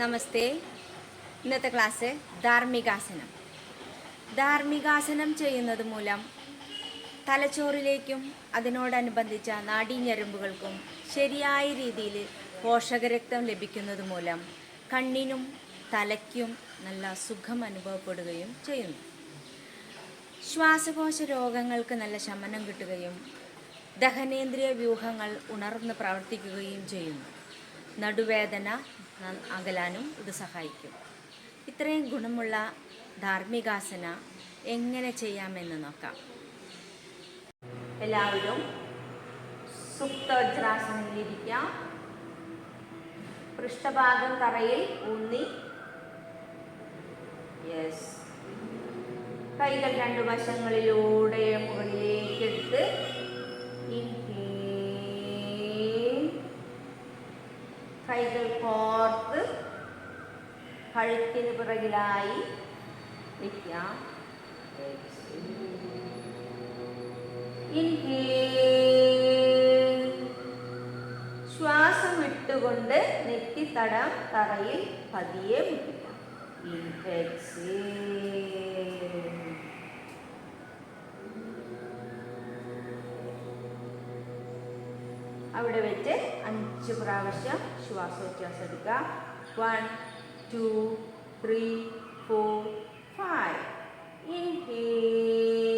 നമസ്തേ. ഇന്നത്തെ ക്ലാസ് ധാർമ്മികാസനം. ധാർമ്മികാസനം ചെയ്യുന്നത് മൂലം തലച്ചോറിലേക്കും അതിനോടനുബന്ധിച്ച നാഡീഞരമ്പുകൾക്കും ശരിയായ രീതിയിൽ പോഷകരക്തം ലഭിക്കുന്നത് മൂലം കണ്ണിനും തലയ്ക്കും നല്ല സുഖം അനുഭവപ്പെടുകയും ചെയ്യുന്നു. ശ്വാസകോശ രോഗങ്ങൾക്ക് നല്ല ശമനം കിട്ടുകയും ദഹനേന്ദ്രിയ വ്യൂഹങ്ങൾ ഉണർന്ന് പ്രവർത്തിക്കുകയും ചെയ്യുന്നു. നടുവേദന അകലാനും ഇത് സഹായിക്കും. ഇത്രയും ഗുണമുള്ള ധാർമ്മികാസന എങ്ങനെ ചെയ്യാമെന്ന് നോക്കാം. എല്ലാവരും സുപ്തവജ്രാസനയിലിരിക്കാം. പൃഷ്ഠഭാഗം തറയിൽ ഊന്നി, കൈകൾ രണ്ടു വശങ്ങളിലൂടെ മുകളിലേക്കെടുത്ത് കൈകൾ കോർത്ത് കഴുത്തിന് പിറകിലായി വയ്ക്കാം. ശ്വാസം വിട്ടുകൊണ്ട് നെറ്റിത്തടം തറയിൽ പതിയെ മുട്ടിക്കാം. അവിടെ വെച്ച് 5 പ്രാവശ്യം ശ്വാസോച്ഛ്വാസം എടുക്കുക. 1 2 3 4 5. ഇൻഹേൽ.